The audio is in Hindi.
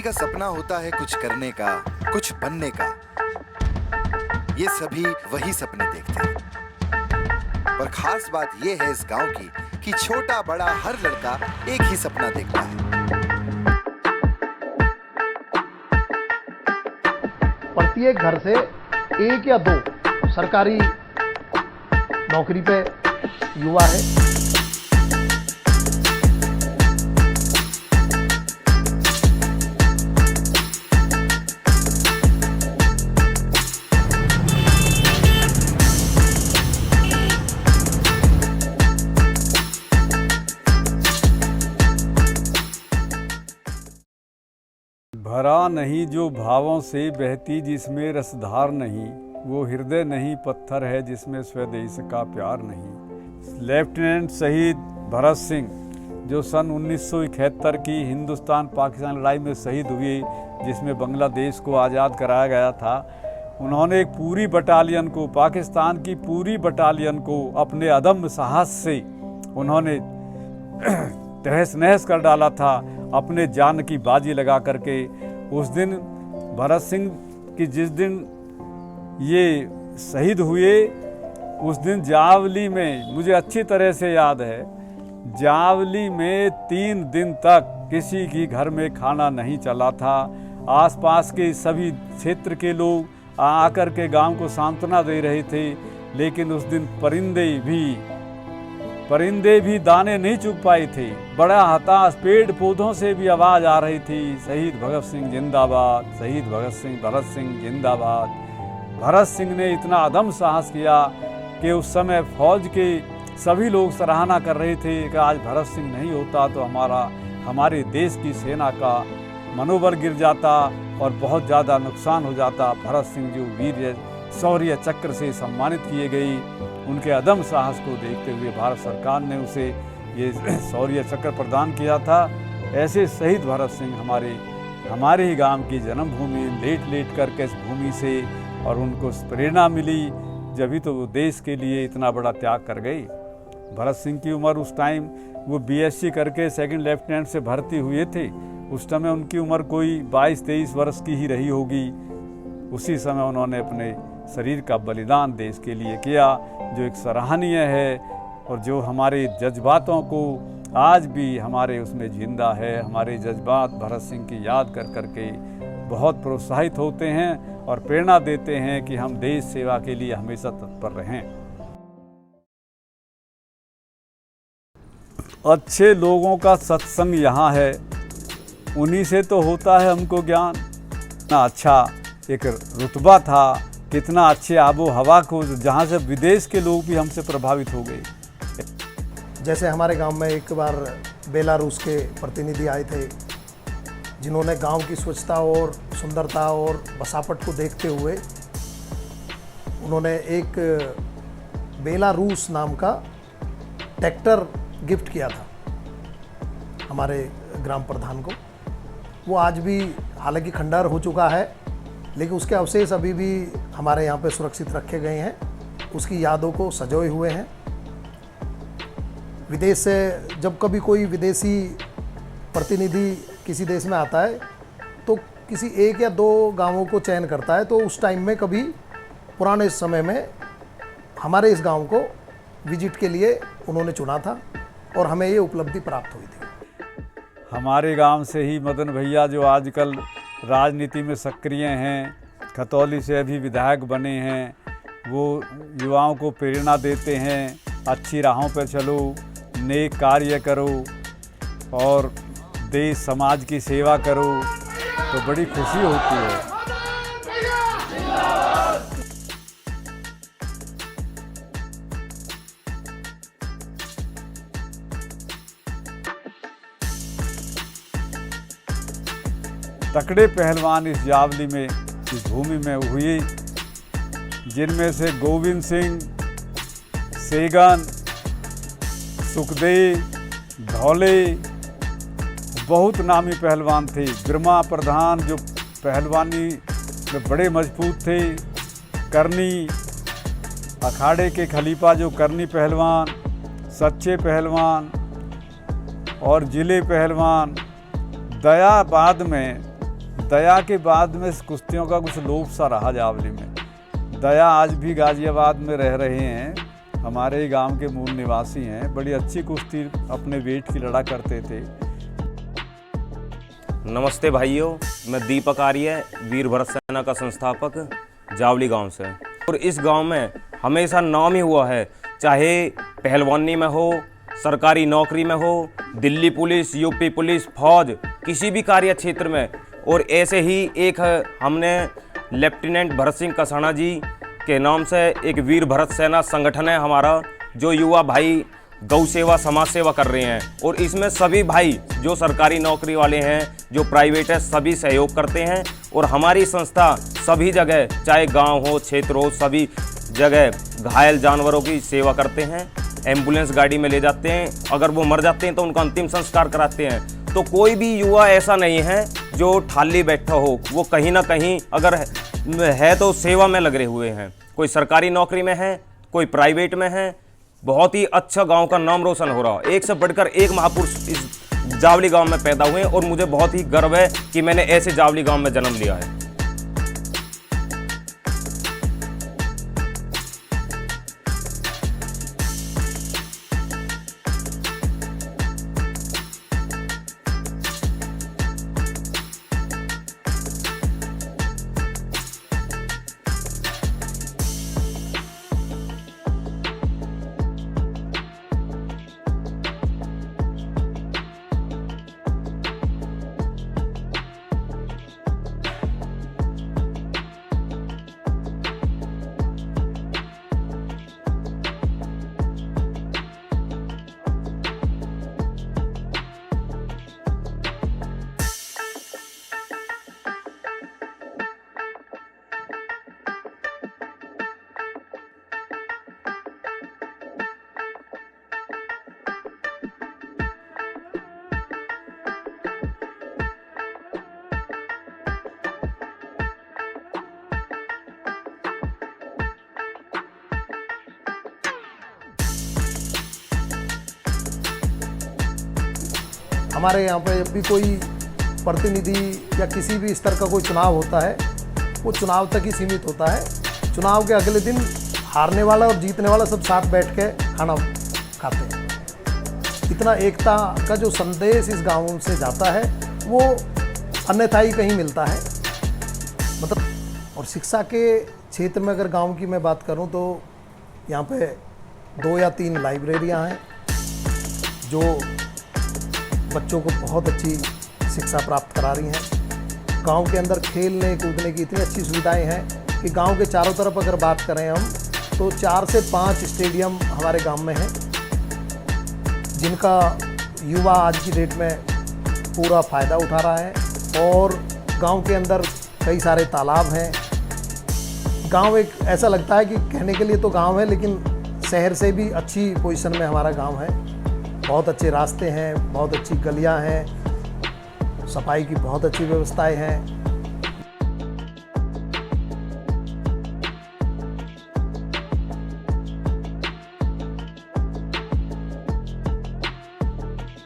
सभी का सपना होता है कुछ करने का, कुछ बनने का। ये सभी वही सपने देखते हैं। पर खास बात ये है इस गांव की कि छोटा बड़ा हर लड़का एक ही सपना देखता है। प्रत्येक घर से एक या दो सरकारी नौकरी पे युवा है। भरा नहीं जो भावों से बहती जिसमें रसधार नहीं, वो हृदय नहीं पत्थर है जिसमें स्वदेश का प्यार नहीं। लेफ्टिनेंट शहीद भरत सिंह जो सन 1971 की हिंदुस्तान पाकिस्तान लड़ाई में शहीद हुए, जिसमें बांग्लादेश को आज़ाद कराया गया था, उन्होंने एक पूरी बटालियन को, पाकिस्तान की पूरी बटालियन को अपने अदम्य साहस से उन्होंने तहस नहस कर डाला था, अपने जान की बाजी लगा करके। उस दिन भरत सिंह की जिस दिन ये शहीद हुए, उस दिन जावली में, मुझे अच्छी तरह से याद है, जावली में 3 दिन तक किसी की घर में खाना नहीं चला था। आसपास के सभी क्षेत्र के लोग आकर के गांव को सांत्वना दे रहे थे, लेकिन उस दिन परिंदे भी दाने नहीं चुग पाए थे। बड़ा हताश, पेड़ पौधों से भी आवाज़ आ रही थी, शहीद भगत सिंह जिंदाबाद, शहीद भरत सिंह जिंदाबाद। भरत सिंह ने इतना अदम साहस किया कि उस समय फौज के सभी लोग सराहना कर रहे थे कि आज भरत सिंह नहीं होता तो हमारे देश की सेना का मनोबल गिर जाता और बहुत ज़्यादा नुकसान हो जाता। भरत सिंह जो वीर शौर्य चक्र से सम्मानित किए गए, उनके अदम साहस को देखते हुए भारत सरकार ने उसे ये शौर्य चक्र प्रदान किया था। ऐसे शहीद भरत सिंह हमारे ही गांव की जन्मभूमि, लेट करके इस भूमि से, और उनको प्रेरणा मिली, जभी तो वो देश के लिए इतना बड़ा त्याग कर गई। भरत सिंह की उम्र उस टाइम, वो BSc करके 2nd लेफ्टिनेंट से भर्ती हुए थे, उस समय उनकी उम्र कोई 22-23 वर्ष की ही रही होगी। उसी समय उन्होंने अपने शरीर का बलिदान देश के लिए किया, जो एक सराहनीय है और जो हमारे जज्बातों को आज भी हमारे उसमें जिंदा है। हमारे जज्बात भरत सिंह की याद कर करके बहुत प्रोत्साहित होते हैं और प्रेरणा देते हैं कि हम देश सेवा के लिए हमेशा तत्पर रहें। अच्छे लोगों का सत्संग यहाँ है, उन्हीं से तो होता है हमको ज्ञान। इतना अच्छा एक रुतबा था, कितना अच्छे आबो हवा को, जहाँ से विदेश के लोग भी हमसे प्रभावित हो गए। जैसे हमारे गांव में एक बार बेलारूस के प्रतिनिधि आए थे, जिन्होंने गांव की स्वच्छता और सुंदरता और बसापट को देखते हुए उन्होंने एक बेलारूस नाम का ट्रैक्टर गिफ्ट किया था हमारे ग्राम प्रधान को। वो आज भी हालांकि खंडहर हो चुका है, लेकिन उसके अवशेष अभी भी हमारे यहाँ पे सुरक्षित रखे गए हैं, उसकी यादों को सजोए हुए हैं। विदेश से जब कभी कोई विदेशी प्रतिनिधि किसी देश में आता है तो किसी 1 या 2 गांवों को चयन करता है, तो उस टाइम में कभी पुराने समय में हमारे इस गांव को विजिट के लिए उन्होंने चुना था और हमें ये उपलब्धि प्राप्त हुई थी। हमारे गांव से ही मदन भैया, जो आजकल राजनीति में सक्रिय हैं, खतौली से अभी विधायक बने हैं, वो युवाओं को प्रेरणा देते हैं, अच्छी राहों पर चलो, नेक कार्य करो और देश समाज की सेवा करो, तो बड़ी खुशी होती है। तकड़े पहलवान इस जावली में, इस भूमि में हुए, जिनमें से गोविंद सिंह, सेगन, सुखदेव, धौले बहुत नामी पहलवान थे। बिरमा प्रधान जो पहलवानी में बड़े मजबूत थे, करनी अखाड़े के खलीफा जो करनी पहलवान, सच्चे पहलवान और जिले पहलवान। दयाबाद में दया के बाद में इस कुश्तियों का कुछ लोप सा रहा जावली में। दया आज भी गाजियाबाद में रह रहे हैं, हमारे ही गांव के मूल निवासी हैं। बड़ी अच्छी कुश्ती अपने वेट की लड़ा करते थे। नमस्ते भाइयों, मैं दीपक आर्य, वीर भरत सेना का संस्थापक, जावली गांव से। और इस गांव में हमेशा नाम ही हुआ है, चाहे पहलवानी में हो, सरकारी नौकरी में हो, दिल्ली पुलिस, यूपी पुलिस, फौज, किसी भी कार्य क्षेत्र में। और ऐसे ही एक हमने लेफ्टिनेंट भरत सिंह कसाना जी के नाम से एक वीर भरत सेना संगठन है हमारा, जो युवा भाई गौ सेवा, समाज सेवा कर रहे हैं। और इसमें सभी भाई जो सरकारी नौकरी वाले हैं, जो प्राइवेट है, सभी सहयोग करते हैं। और हमारी संस्था सभी जगह, चाहे गांव हो, क्षेत्र हो, सभी जगह घायल जानवरों की सेवा करते हैं। एम्बुलेंस गाड़ी में ले जाते हैं, अगर वो मर जाते हैं तो उनका अंतिम संस्कार कराते हैं। तो कोई भी युवा ऐसा नहीं है जो ठाली बैठा हो, वो कहीं ना कहीं अगर है तो सेवा में लगे हुए हैं। कोई सरकारी नौकरी में है, कोई प्राइवेट में है। बहुत ही अच्छा गांव का नाम रोशन हो रहा है। एक से बढ़कर एक महापुरुष इस जावली गांव में पैदा हुए और मुझे बहुत ही गर्व है कि मैंने ऐसे जावली गांव में जन्म लिया है। हमारे यहाँ पे जब भी कोई प्रतिनिधि या किसी भी स्तर का कोई चुनाव होता है, वो चुनाव तक ही सीमित होता है। चुनाव के अगले दिन हारने वाला और जीतने वाला सब साथ बैठ के खाना खाते हैं। इतना एकता का जो संदेश इस गांव से जाता है वो अन्यथा ही कहीं मिलता है। मतलब और शिक्षा के क्षेत्र में अगर गांव की मैं बात करूं तो यहाँ पे 2 या 3 लाइब्रेरियाँ हैं जो बच्चों को बहुत अच्छी शिक्षा प्राप्त करा रही हैं। गांव के अंदर खेलने कूदने की इतनी अच्छी सुविधाएं हैं कि गांव के चारों तरफ अगर बात करें हम तो 4 से 5 स्टेडियम हमारे गांव में हैं, जिनका युवा आज की डेट में पूरा फ़ायदा उठा रहा है। और गांव के अंदर कई सारे तालाब हैं। गांव एक ऐसा लगता है कि कहने के लिए तो गांव है, लेकिन शहर से भी अच्छी पोजीशन में हमारा गांव है। बहुत अच्छे रास्ते हैं, बहुत अच्छी गलियां हैं, सफाई की बहुत अच्छी व्यवस्थाएं हैं।